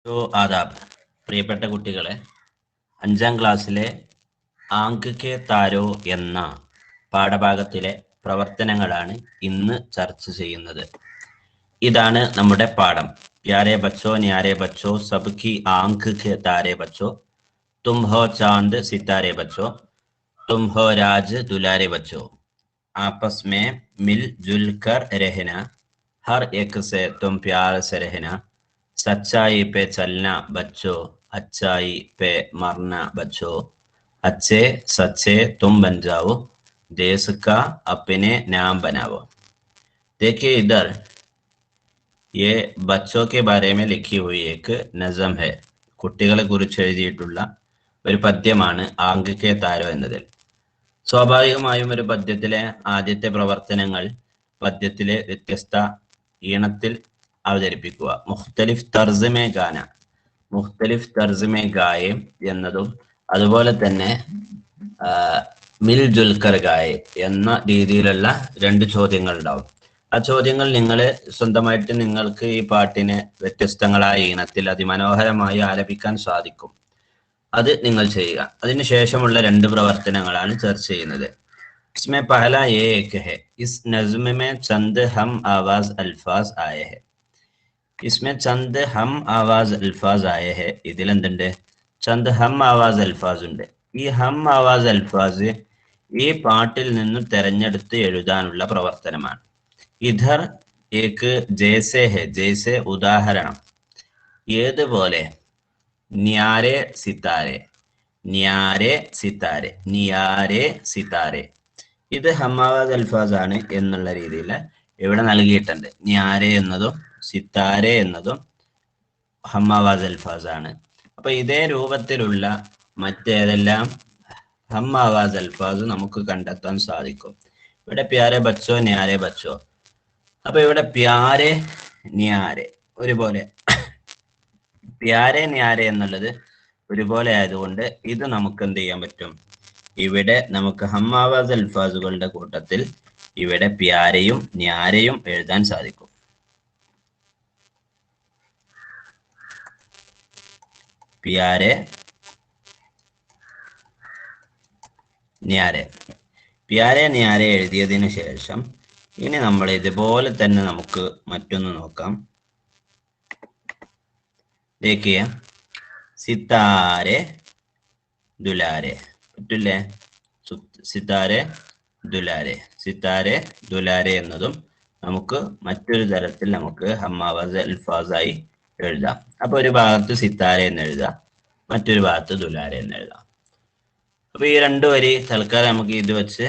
ആദാബ് പ്രിയപ്പെട്ട കുട്ടികളെ, 5ാം ക്ലാസ്സിലെ ആങ്ക് കെ താരോ എന്ന പാഠഭാഗത്തിലെ പ്രവർത്തനങ്ങളാണ് ഇന്ന് ചർച്ച ചെയ്യുന്നത്. ഇതാണ് നമ്മുടെ പാഠം. പ്യാരെ ബച്ചോ ന്യാരെ ബച്ചോ സബ്കി ആങ്ക് കെ താരെ ബച്ചോ, തും ഹോ ചാന്ദ് സിതാരെ ബച്ചോ, തും ഹോ രാജ് ദുലാരെ ബച്ചോ, आपस में मिलजुल कर रहना, हर एक से तुम प्यार से रहना, सच्चाई पे चलना बच्चों, अच्छाई पे मरना बच्चों, अच्छे सच्चे तुम बन जाओ, देश का अपने नाम बनाओ। देखिए इधर ये बच्चों के बारे में लिखी हुई एक नज़म है. കുട്ടികളെ കുറിച്ച് എഴുതിയിട്ടുള്ള ഒരു പദ്യമാണ് ആങ്ക് കെ താരോ എന്നതിൽ. സ്വാഭാവികമായും ഒരു പദ്യത്തിലെ ആദ്യത്തെ പ്രവർത്തനങ്ങൾ പദ്യത്തിലെ വ്യത്യസ്ത ഈണത്തിൽ അവതരിപ്പിക്കുക. മുഖ്തലിഫ് തർജ്മെ ഗാന, മുഖ്തലിഫ് തർജ്മെ ഗായെ എന്നതും അതുപോലെ തന്നെ മിൽ ജുൽക്കർ ഗായെ എന്ന രീതിയിലുള്ള 2 ചോദ്യങ്ങൾ ഉണ്ടാവും. ആ ചോദ്യങ്ങൾ നിങ്ങൾ സ്വന്തമായിട്ട് നിങ്ങൾക്ക് ഈ പാട്ടിനെ വ്യത്യസ്തങ്ങളായ ഈണത്തിൽ അതിമനോഹരമായി ആലപിക്കാൻ സാധിക്കും. അത് നിങ്ങൾ ചെയ്യുക. അതിനുശേഷമുള്ള 2 പ്രവർത്തനങ്ങളാണ് ചർച്ച ചെയ്യുന്നത്. इसमें पहला ये एक है, इस नज्म में चंद हम आवाज अल्फाज आए हैं. इसमें चंद हम आवाज अल्फाज आए हैं. ഇതിൽ എന്തുണ്ട്? ചന്ദ് ഹം ആവാസ് അൽഫാസ് ഉണ്ട്. ഈ ഹം ആവാസ് അൽഫാസ് ഈ പാട്ടിൽ നിന്ന് തെരഞ്ഞെടുത്ത് എഴുതാനുള്ള പ്രവർത്തനമാണ്. ഇധർ ഏക്ക് ജേസെ ഹെ, ജേസെ ഉദാഹരണം, ഏതുപോലെ, ന്യാരെ സിതാരെ, ന്യാരെ സിതാരെ, നിയാരെ സിതാരെ. ഇത് ഹമ്മാവാസ് അൽഫാസ് ആണ് എന്നുള്ള രീതിയിൽ ഇവിടെ നൽകിയിട്ടുണ്ട്. ന്യാരെ എന്നതും സിതാരെ എന്നതും ഹമ്മാവാസ് അൽഫാസ് ആണ്. അപ്പൊ ഇതേ രൂപത്തിലുള്ള മറ്റേതെല്ലാം ഹമ്മാവാസ് അൽഫാസ് നമുക്ക് കണ്ടെത്താൻ സാധിക്കും. ഇവിടെ പ്യാരെ ബച്ചോ ന്യാരെ ബച്ചോ. അപ്പൊ ഇവിടെ പ്യാരെ ന്യാരെ ഒരുപോലെ, പ്യാരെ ന്യാരെ എന്നുള്ളത് ഒരുപോലെ ആയതുകൊണ്ട് ഇത് നമുക്ക് എന്ത് ചെയ്യാൻ പറ്റും? ഇവിടെ നമുക്ക് ഹമ്മാവാസ് അൽഫാസുകളുടെ കൂട്ടത്തിൽ ഇവിടെ പ്യാരെയും ന്യാരെയും എഴുതാൻ സാധിക്കും. പ്യാരെ ന്യാരെ, പ്യാരെ ന്യാരെ എഴുതിയതിനു ശേഷം ഇനി നമ്മൾ ഇതുപോലെ തന്നെ നമുക്ക് മറ്റൊന്ന് നോക്കാം. ദേഖിയ സിതാരെ ദുലാരെ, പറ്റില്ലേ? സിതാരെ ദുലാരെ, സിതാരെ ദുലാരെ എന്നതും നമുക്ക് മറ്റൊരു തരത്തിൽ നമുക്ക് ഹമ്മാവാസ് അൽഫാസായി എഴുതാം. അപ്പൊ ഒരു ഭാഗത്ത് സിതാരെ എന്ന് എഴുതാം, മറ്റൊരു ഭാഗത്ത് ദുലാരെ എന്ന് എഴുതാം. അപ്പൊ ഈ 2 വരി തൽക്കാലം നമുക്ക് ഇത് വെച്ച്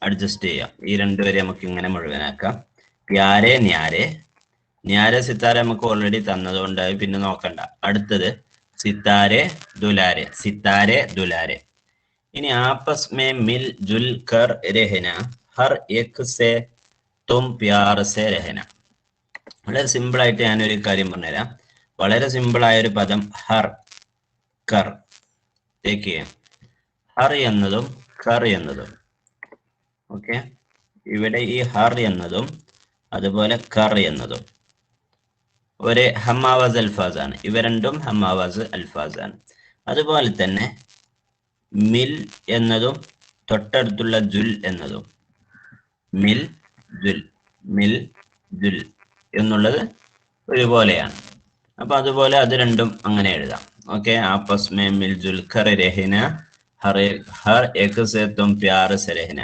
അഡ്ജസ്റ്റ് ചെയ്യാം. ഈ 2 വരി നമുക്ക് ഇങ്ങനെ മുഴുവനാക്കാം. പ്യാരെ ന്യാരെ, ന്യാരെ സിതാരെ നമുക്ക് ഓൾറെഡി തന്നതുകൊണ്ട് പിന്നെ നോക്കണ്ട. അടുത്തത് സിതാരെ ദുലാരെ, സിതാരെ ദുലാരെ. ഇനി ആപ്പസ് മേ മിൽ ജുൽ കർ രഹന, ഹർ ഏക് സേ തും പ്യാർ സേ രഹന. വളരെ സിമ്പിൾ ആയിട്ട് ഞാനൊരു കാര്യം പറഞ്ഞുതരാം. വളരെ സിമ്പിൾ ആയ ഒരു പദം ഹർ കർ. ദേഖിയേ, ഹർ എന്നതും കർ എന്നതും, ഓക്കെ, ഇവിടെ ഈ ഹർ എന്നതും അതുപോലെ കർ എന്നതും ഒരു ഹമ്മാവാസ് അൽഫാസ് ആണ്. ഇവ രണ്ടും ഹമ്മാവാസ് അൽഫാസ് ആണ്. അതുപോലെ തന്നെ മിൽ എന്നതും തൊട്ടടുത്തുള്ള ജുൽ എന്നതും, മിൽ ജുൽ, മിൽ ജുൽ എന്നുള്ളത് ഒരുപോലെയാണ്. അപ്പൊ അതുപോലെ അത് രണ്ടും അങ്ങനെ എഴുതാം. ഓക്കെ, ആപ്പസ് മേ മിൽ ജുൽ കർ രഹന, ഹർ ഏക് സേ തും പ്യാർ സേ രഹന.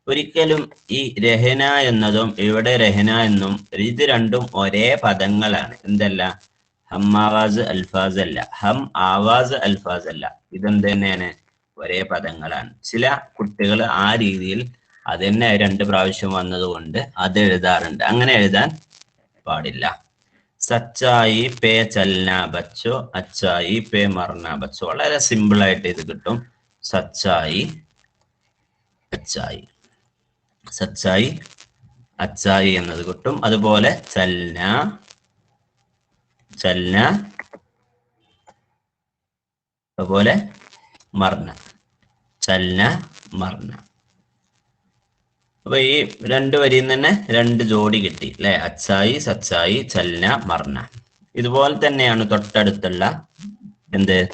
ഒരിക്കലും ഈ രഹന എന്നതും ഇവിടെ രഹന എന്നും ഇത് രണ്ടും ഒരേ പദങ്ങളാണ്. എന്തല്ല? ഹമ്മാവാസ് അൽഫാസ് അല്ല, ഹം ആവാസ് അൽഫാസ് അല്ല. ഇതെന്ത് തന്നെയാണ്? ഒരേ പദങ്ങളാണ്. ചില കുട്ടികൾ ആ രീതിയിൽ അതന്നെ 2 പ്രാവശ്യം വന്നതുകൊണ്ട് അത് എഴുതാറുണ്ട്. അങ്ങനെ എഴുതാൻ പാടില്ല. സച്ചായി പേ ചൽന ബച്ചോ, അച്ചായി പേ മർന ബച്ചോ. വളരെ സിമ്പിൾ ആയിട്ട് ഇത് കിട്ടും. സച്ചായി അച്ചായി, സച്ചായി അച്ചായി എന്നത് കിട്ടും. അതുപോലെ ചൽന, ചൽന, അതുപോലെ മർന, ചൽന മർന. അപ്പൊ ഈ 2 വരിയിൽ തന്നെ 2 ജോഡി കിട്ടി അല്ലെ? അച്ചായി സച്ചായി ചൽന മർന. ഇതുപോലെ തന്നെയാണ് തൊട്ടടുത്തുള്ള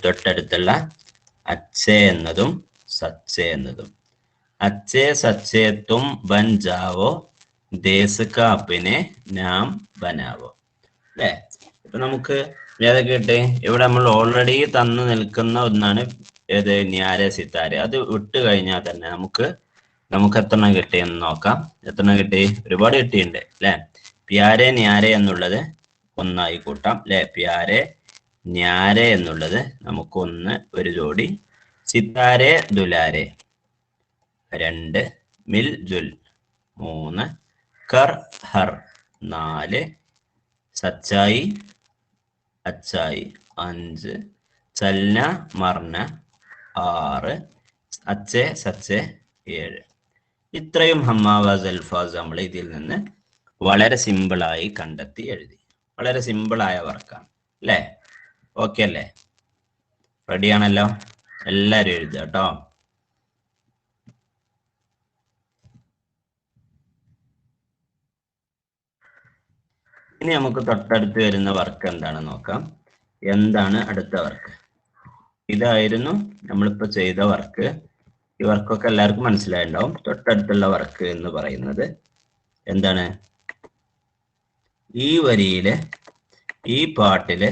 തൊട്ടടുത്തുള്ള അച്ഛേ എന്നതും സച്ചേ എന്നതും. അച്ഛേ സച്ചേ തും ബൻ ജാവോ ദേശ് കാ അപ്നെ നാം ബനാവോ. അല്ലേ? ഇപ്പൊ നമുക്ക് ഏതൊക്കെ കിട്ടി? ഇവിടെ നമ്മൾ ഓൾറെഡി തന്നു നിൽക്കുന്ന ഒന്നാണ് ഏത്? ന്യാരെ സിത്താരെ. അത് വിട്ട് കഴിഞ്ഞാൽ തന്നെ നമുക്ക് എത്രണ്ണം കിട്ടിയെന്ന് നോക്കാം. എത്രണ്ണം കിട്ടി? ഒരുപാട് കിട്ടിയിട്ടുണ്ട് അല്ലെ? പ്യാരെ ന്യാരെ എന്നുള്ളത് ഒന്നായി കൂട്ടാം അല്ലെ? പ്യാരെ ന്യാരെ എന്നുള്ളത് നമുക്ക് ഒന്ന്, ഒരു ജോഡി. സിത്താരെ ദുലാരെ 2, മിൽ ജുൽ 3, കർ ഹർ 4, സച്ചായി അച്ചായി 5, ചൽന മർന 6, അച്ചേ സച്ചേ 7. ഇത്രയും ഹമ്മാവാസ് അൽഫാസ് നമ്മൾ ഇതിൽ നിന്ന് വളരെ സിമ്പിളായി കണ്ടെത്തി എഴുതി. വളരെ സിമ്പിളായ വർക്കാണ് അല്ലേ? ഓക്കെ അല്ലേ? റെഡിയാണല്ലോ? എല്ലാവരും എഴുതുക കേട്ടോ. ഇനി നമുക്ക് തൊട്ടടുത്ത് വരുന്ന വർക്ക് എന്താണെന്ന് നോക്കാം. എന്താണ് അടുത്ത വർക്ക്? ഇതായിരുന്നു നമ്മളിപ്പോ ചെയ്ത വർക്ക്. ഈ വർക്കൊക്കെ എല്ലാവർക്കും മനസ്സിലായിട്ടുണ്ടാവും. തൊട്ടടുത്തുള്ള വർക്ക് എന്ന് പറയുന്നത് എന്താണ്? ഈ വരിയില്, ഈ പാട്ടില്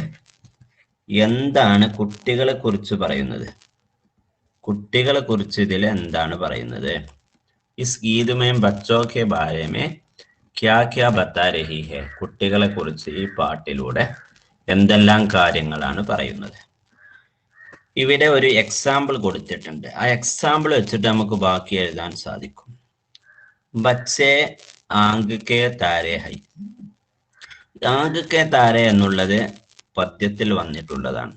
എന്താണ് കുട്ടികളെ കുറിച്ച് പറയുന്നത്? കുട്ടികളെ കുറിച്ച് ഇതിൽ എന്താണ് പറയുന്നത്? Is Geet ma'am ബച്ചോ K Bare may ക്യാ ക്യാ ബത്താ രഹി ഹെ. കുട്ടികളെ കുറിച്ച് ഈ പാട്ടിലൂടെ എന്തെല്ലാം കാര്യങ്ങളാണ് പറയുന്നത്? ഇവിടെ ഒരു എക്സാമ്പിൾ കൊടുത്തിട്ടുണ്ട്. ആ എക്സാമ്പിൾ വെച്ചിട്ട് നമുക്ക് ബാക്കി എഴുതാൻ സാധിക്കും. ബച്ചേ Aankh K താരെ high. Aankh K താരെ എന്നുള്ളത് പദ്യത്തിൽ വന്നിട്ടുള്ളതാണ്.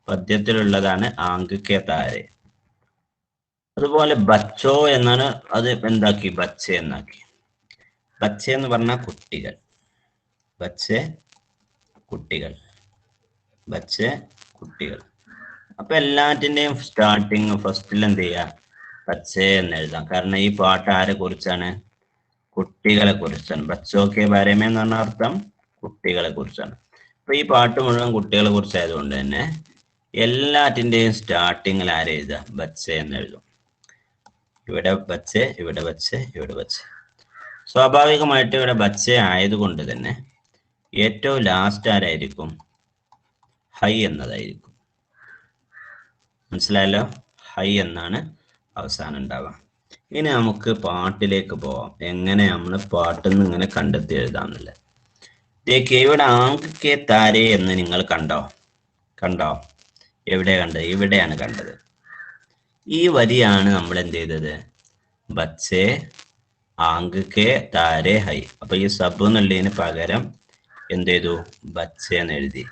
പദ്യത്തിലുള്ളതാണ് ആങ്ക് കെ താരെ. അതുപോലെ ബച്ചോ എന്നാണ്, അത് എന്താക്കി? ബച്ചേ എന്നാക്കി. ബച്ചേ എന്ന് പറഞ്ഞാൽ കുട്ടികൾ. ബച്ചേ കുട്ടികൾ, ബച്ചേ കുട്ടികൾ. അപ്പൊ എല്ലാറ്റിന്റെയും സ്റ്റാർട്ടിങ് ഫസ്റ്റിൽ എന്ത് ചെയ്യാ? ബച്ചേ എന്ന് എഴുതാം. കാരണം ഈ പാട്ട് ആരെ കുറിച്ചാണ്? കുട്ടികളെ കുറിച്ചാണ്. ബച്ചോ കെ ബാരമേ എന്ന് പറഞ്ഞ അർത്ഥം കുട്ടികളെ കുറിച്ചാണ്. അപ്പൊ ഈ പാട്ട് മുഴുവൻ കുട്ടികളെ കുറിച്ചായതുകൊണ്ട് തന്നെ എല്ലാറ്റിന്റെയും സ്റ്റാർട്ടിങ്ങിൽ ആരെഴുതുക? ബച്ചേ എന്ന് എഴുതും. ഇവിടെ ബച്ചേ, ഇവിടെ ബച്ചേ, ഇവിടെ ബച്ചേ. സ്വാഭാവികമായിട്ട് ഇവിടെ ബച്ചേ ആയതുകൊണ്ട് തന്നെ ഏറ്റവും ലാസ്റ്റ് ആരായിരിക്കും? ഹൈ എന്നതായിരിക്കും. മനസ്സിലായല്ലോ? ഹൈ എന്നാണ് അവസാനം ഉണ്ടാവുക. ഇനി നമുക്ക് പാട്ടിലേക്ക് പോവാം. എങ്ങനെ നമ്മൾ പാട്ടിൽ ഇങ്ങനെ കണ്ടെത്തി എഴുതാമെന്നില്ല. ഇവിടെ ആങ്ക് കെ താരെ എന്ന് നിങ്ങൾ കണ്ടോ? എവിടെ കണ്ടത്? ഇവിടെയാണ് കണ്ടത്. ഈ വരിയാണ് നമ്മൾ എന്ത് ചെയ്തത്? ബച്ചേ ആങ്ക് കെ താരെ ഹൈ. അപ്പൊ ഈ സബ് എന്നുള്ളതിന് പകരം എന്ത് ചെയ്തു? ബച്ചേ എന്ന് എഴുതി.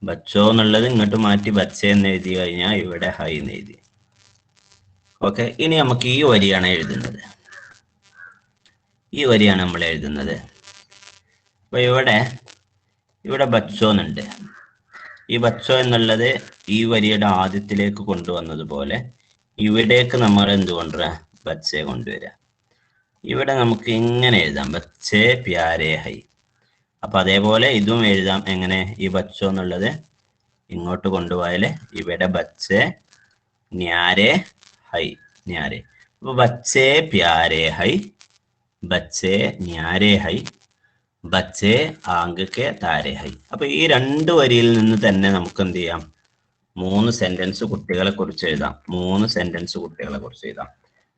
ബച്ചോ എന്നുള്ളത് ഇങ്ങോട്ട് മാറ്റി ബച്ചേ എന്ന് എഴുതി കഴിഞ്ഞാൽ ഇവിടെ ഹൈ എന്ന് എഴുതി. ഓക്കെ. ഇനി നമുക്ക് ഈ വരിയാണ് എഴുതുന്നത്. ഈ വരിയാണ് നമ്മൾ എഴുതുന്നത്. അപ്പൊ ഇവിടെ ബച്ചോ എന്നുണ്ട്. ഈ ബച്ചോ എന്നുള്ളത് ഈ വരിയുടെ ആദ്യത്തിലേക്ക് കൊണ്ടുവന്നതുപോലെ ഇവിടേക്ക് നമ്മൾ എന്ത് കൊണ്ടുവരാ? ബച്ചേ കൊണ്ടുവരിക. ഇവിടെ നമുക്ക് ഇങ്ങനെ എഴുതാം, ബച്ചേ പ്യാരെ ഹൈ. അപ്പൊ അതേപോലെ ഇതും എഴുതാം. എങ്ങനെ? ഈ ബച്ചോ എന്നുള്ളത് ഇങ്ങോട്ട് കൊണ്ടുപോയാല് ഇവിടെ ബച്ചേ ന്യാരെ ഹൈ, ന്യാരെ. അപ്പൊ ബച്ചേ പ്യാരെ high, ബച്ചേ ന്യാരെ high, ബച്ചേ Aankh K താരെ high. അപ്പൊ ഈ 2 വരിയിൽ നിന്ന് തന്നെ നമുക്ക് എന്ത് ചെയ്യാം? 3 സെന്റൻസ് കുട്ടികളെ കുറിച്ച് എഴുതാം. 3 സെന്റൻസ് കുട്ടികളെ കുറിച്ച് എഴുതാം.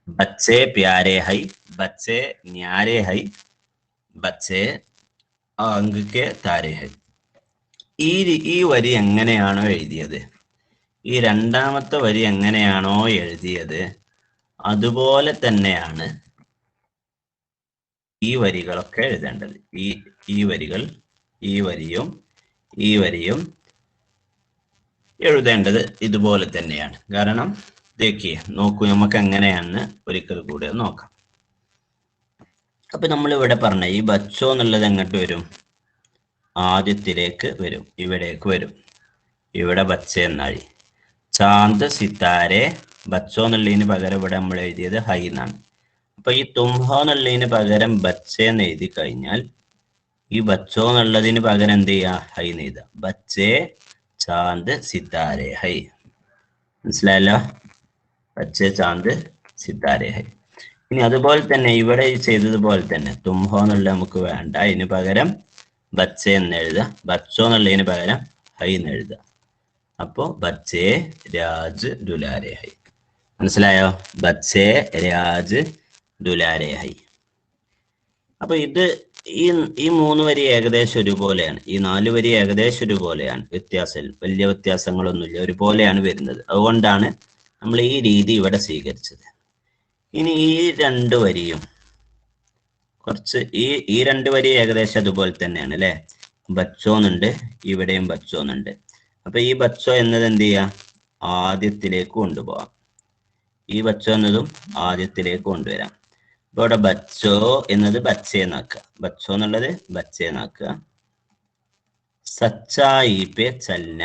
ബച്ചേ പ്യാരെ high, ബച്ചേ ന്യാരെ high, ബച്ചേ Aankh K താരെ high. ഈ വരി എങ്ങനെയാണോ എഴുതിയത്, ഈ രണ്ടാമത്തെ വരി എങ്ങനെയാണോ എഴുതിയത്, അതുപോലെ തന്നെയാണ് ഈ വരികളൊക്കെ എഴുതേണ്ടത്. ഈ വരികൾ, ഈ വരിയും എഴുതേണ്ടത് ഇതുപോലെ തന്നെയാണ്. കാരണം നോക്കൂ, നമുക്ക് എങ്ങനെയാണെന്ന് ഒരിക്കൽ കൂടി നോക്കാം. അപ്പൊ നമ്മൾ ഇവിടെ പറഞ്ഞ ഈ ബച്ചോ എന്നുള്ളത് എങ്ങോട്ട് വരും? ആദ്യത്തിലേക്ക് വരും, ഇവിടേക്ക് വരും. ഇവിടെ ബച്ചേ എന്നായി. ചാന്ത് സിത്താരെ, ബച്ചോ എന്നുള്ളതിന് പകരം ഇവിടെ നമ്മൾ എഴുതിയത് ഹൈ എന്നാണ്. അപ്പൊ ഈ തുംഹോ എന്നുള്ളതിന് പകരം ബച്ചേ എന്ന് എഴുതി കഴിഞ്ഞാൽ ഈ ബച്ചോ എന്നുള്ളതിന് പകരം എന്ത് ചെയ്യാ ഹൈ നെയ്ത. ബച്ചേ ചാന്ത് സിത്താരെ ഹൈ. മനസ്സിലായല്ലോ? ബച്ചേ ചാന്ത് സിത്താരെ ഹൈ. ഇനി അതുപോലെ തന്നെ ഇവിടെ ചെയ്തതുപോലെ തന്നെ തുംഹോ എന്നുള്ള നമുക്ക് വേണ്ട, അതിന് പകരം ബച്ചേ എന്ന് എഴുതുക. ബച്ചോ എന്നുള്ളതിന് പകരം ഹൈ എന്ന് എഴുതുക. അപ്പോ ബച്ചേ രാജ് ദുലാരെ ഹൈ. മനസ്സിലായോ? ബച്ചേ രാജ് ദുലാരെ ഹൈ. അപ്പൊ ഇത് ഈ 3 വരി ഏകദേശം ഒരുപോലെയാണ്. ഈ 4 വരി ഏകദേശം ഒരുപോലെയാണ്. വലിയ വ്യത്യാസങ്ങളൊന്നുമില്ല, ഒരുപോലെയാണ് വരുന്നത്. അതുകൊണ്ടാണ് നമ്മൾ ഈ രീതി ഇവിടെ സ്വീകരിച്ചത്. ഇനി ഈ 2 വരിയും കുറച്ച് ഈ 2 വരി ഏകദേശം അതുപോലെ തന്നെയാണ് അല്ലെ. ബച്ചോന്നുണ്ട്, ഇവിടെയും ബച്ചോന്നുണ്ട്. അപ്പൊ ഈ ബച്ചോ എന്നത് എന്ത് ചെയ്യാ, ആദ്യത്തിലേക്ക് കൊണ്ടുപോവാം. ഈ ബച്ചോ എന്നതും ആദ്യത്തിലേക്ക് കൊണ്ടുവരാം. അപ്പൊ ഇവിടെ ബച്ചോ എന്നത് ബച്ചേന്നാക്കുക, ബച്ചോ എന്നുള്ളത് ബച്ചേന്നാക്കുക. സച്ചായി പേ ചൽന,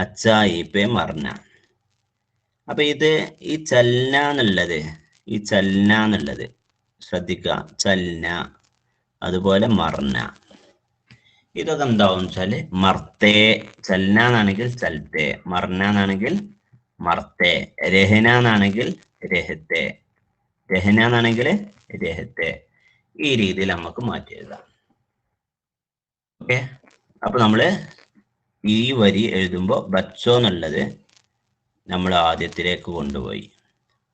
അച്ചായി പേ മർന. അപ്പൊ ഈ ചൽന എന്നുള്ളത് ശ്രദ്ധിക്കുക. ചൽന, അതുപോലെ മർന, ഇതൊക്കെ എന്താവും വെച്ചാല് മർത്തേ. ചൽന എന്നാണെങ്കിൽ ചൽത്തേ, മർന എന്നാണെങ്കിൽ മർത്തേ, രഹന എന്നാണെങ്കിൽ രഹത്തെ, രഹന എന്നാണെങ്കിൽ രഹത്തെ. ഈ രീതിയിൽ നമുക്ക് മാറ്റി എഴുതാം. ഓക്കെ. അപ്പൊ നമ്മള് ഈ വരി എഴുതുമ്പോ ബച്ചോ എന്നുള്ളത് നമ്മൾ ആദ്യത്തിലേക്ക് കൊണ്ടുപോയി.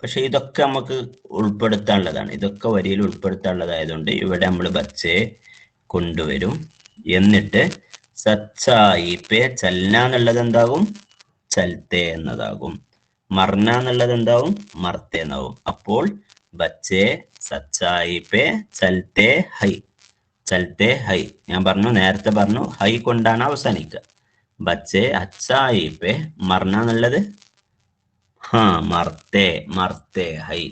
പക്ഷെ ഇതൊക്കെ നമുക്ക് ഉൾപ്പെടുത്താനുള്ളതാണ്, ഇതൊക്കെ വരിയിൽ ഉൾപ്പെടുത്താനുള്ളതായതുകൊണ്ട് ഇവിടെ നമ്മൾ ബച്ചേ കൊണ്ടുവരും. എന്നിട്ട് സച്ചായി പേ ചൽന എന്നുള്ളത് എന്താകും, ചൽത്തേ എന്നതാകും. മർന എന്നുള്ളത് എന്താവും, മർത്തേ എന്നാവും. അപ്പോൾ ബച്ചേ സച്ചായി പേ ചൽത്തേ ഹൈ. ചൽത്തേ ഹൈ ഞാൻ പറഞ്ഞു, നേരത്തെ പറഞ്ഞു ഹൈ കൊണ്ടാണ് അവസാനിക്കുക. ബച്ചേ അച്ചായി പേ മർന എന്നുള്ളത് മർത്തേ, മർത്തേ ഹൈ.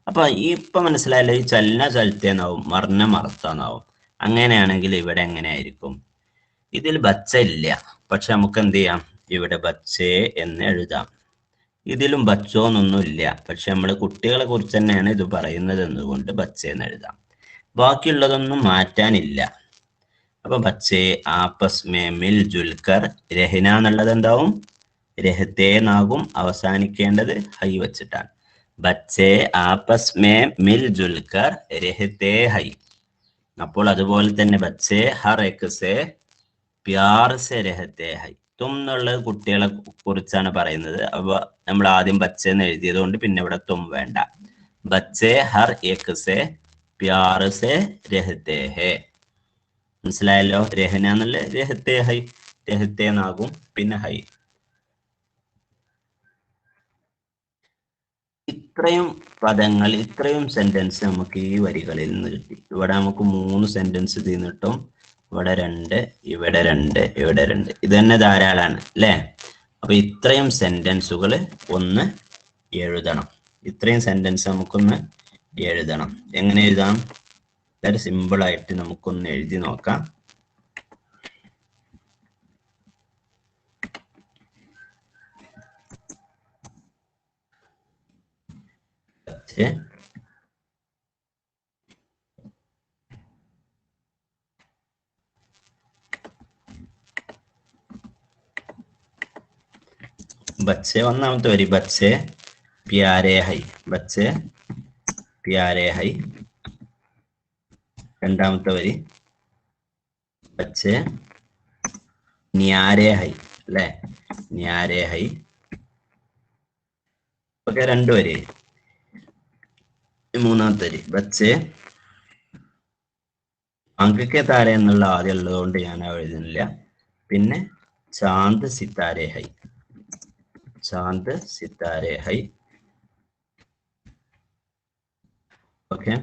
അപ്പൊ ഇപ്പൊ മനസ്സിലായല്ലോ, ഈ ചൽന ചൽത്തേ എന്നാവും, മർന മർത്ത എന്നാവും. അങ്ങനെയാണെങ്കിൽ ഇവിടെ എങ്ങനെയായിരിക്കും? ഇതിൽ ബച്ച ഇല്ല, പക്ഷെ നമുക്ക് എന്ത് ചെയ്യാം, ഇവിടെ ബച്ചേ എന്ന് എഴുതാം. ഇതിലും ബച്ചോ എന്നൊന്നും ഇല്ല, പക്ഷെ നമ്മൾ കുട്ടികളെ കുറിച്ച് തന്നെയാണ് ഇത് പറയുന്നത് എന്നതുകൊണ്ട് ബച്ചേ എന്ന് എഴുതാം. ബാക്കിയുള്ളതൊന്നും മാറ്റാനില്ല. അപ്പൊ ബച്ചേ ആപ്പസ് മേ മിൽ ജുൽക്കർ രഹന എന്നുള്ളത് എന്താവും, രഹത്തെ എന്നാകും. അവസാനിക്കേണ്ടത് ഹൈ വെച്ചിട്ടാണ്. ബച്ചേ ആപ്പസ് മേ മിൽ ജുൽക്കർ രഹത്തെ ഹൈ. അപ്പോൾ അതുപോലെ തന്നെ ബച്ചേ ഹർ ഏക് സേ പ്യാർ സെ രഹത്തെ ഹൈ. തും എന്നുള്ളത് കുട്ടികളെ കുറിച്ചാണ് പറയുന്നത്. അപ്പൊ നമ്മൾ ആദ്യം ബച്ചേ എന്ന് എഴുതിയത് കൊണ്ട് പിന്നെ ഇവിടെ തും വേണ്ട. ബച്ചേ ഹർ ഏക് സേ പ്യാർ സെ രഹത്തെ ഹേ. മനസ്സിലായല്ലോ? രഹന എന്നുള്ള രഹത്തെ ഹൈ, രഹത്തെ എന്നാകും, പിന്നെ ഹൈ. ഇത്രയും പദങ്ങൾ, ഇത്രയും സെന്റൻസ് നമുക്ക് ഈ വരികളിൽ നിന്ന് കിട്ടി. ഇവിടെ നമുക്ക് 3 സെന്റൻസ് തീർന്നിട്ടും ഇവിടെ 2, ഇവിടെ 2, ഇവിടെ 2, ഇത് തന്നെ ധാരാളമാണ് അല്ലേ? അപ്പൊ ഇത്രയും സെന്റൻസുകൾ ഒന്ന് എഴുതണം. ഇത്രയും സെന്റൻസ് നമുക്കൊന്ന് എഴുതണം. എങ്ങനെ എഴുതാം? വളരെ സിമ്പിൾ ആയിട്ട് നമുക്കൊന്ന് എഴുതി നോക്കാം. बच्चे ഒന്നാമത്തെ വരി ബച്ചേ പ്യാരെ ഹൈ, ബച്ചേ പ്യാരെ ഹൈ. രണ്ടാമത്തെ വരി ബച്ചേ ന്യാരെ ഹൈ അല്ലെ, ന്യാരെ ഹൈ. ഓക്കെ, 2 വരി. മൂന്നാമത്തെ വരി ബച്ചേ അങ്കക്കെ താര എന്നുള്ള ആദ്യം ഉള്ളതുകൊണ്ട് ഞാൻ എഴുതുന്നില്ല. പിന്നെ ചാന്ത് സിത്താരെ ഹൈ, ചാന്ത് സിത്താരെ ഹൈ. Okay,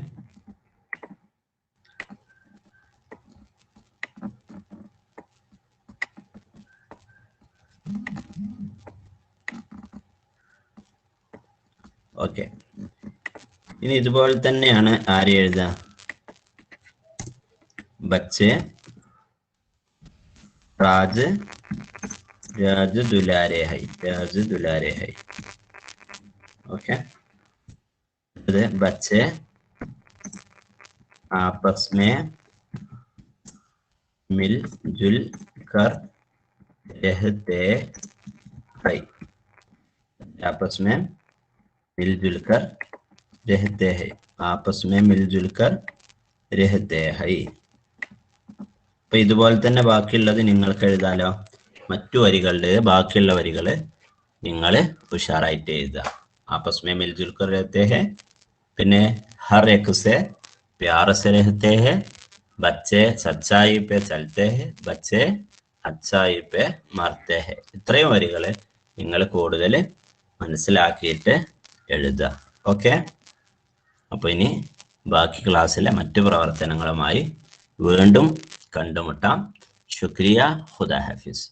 okay. ഇനി ഇതുപോലെ തന്നെയാണ് ആര് എഴുതുക? ബച്ചേ രാജ് രാജ് ദുലാരെ ഹൈ, രാജ് ദുലാരെ ഹൈ. ഓക്കെ, बच्चे आपस में मिलजुल कर रहते हैं, आपस में मिलजुल कर रहते हैं, आपस में मिलजुल कर रहते हैं. അപ്പൊ ഇതുപോലെ തന്നെ ബാക്കിയുള്ളത് നിങ്ങൾക്ക് എഴുതാലോ. മറ്റു വരികളില് ബാക്കിയുള്ള വരികള് നിങ്ങൾ ഉഷാറായിട്ട് എഴുതുക. आपस में मिलजुल कर रहते हैं, പിന്നെ हर एक से प्यार से रहते हैं, बच्चे सच्चाई पे चलते हैं, बच्चे अच्छाई पे मरते हैं. ഇത്രയും വരികള് നിങ്ങൾ കൂടുതൽ മനസ്സിലാക്കിയിട്ട് എഴുതുക. ഓക്കെ. അപ്പൊ ഇനി ബാക്കി ക്ലാസ്സിലെ മറ്റു പ്രവർത്തനങ്ങളുമായി വീണ്ടും കണ്ടുമുട്ടാം. ശുക്രിയ. ഖുദാ ഹാഫിസ്.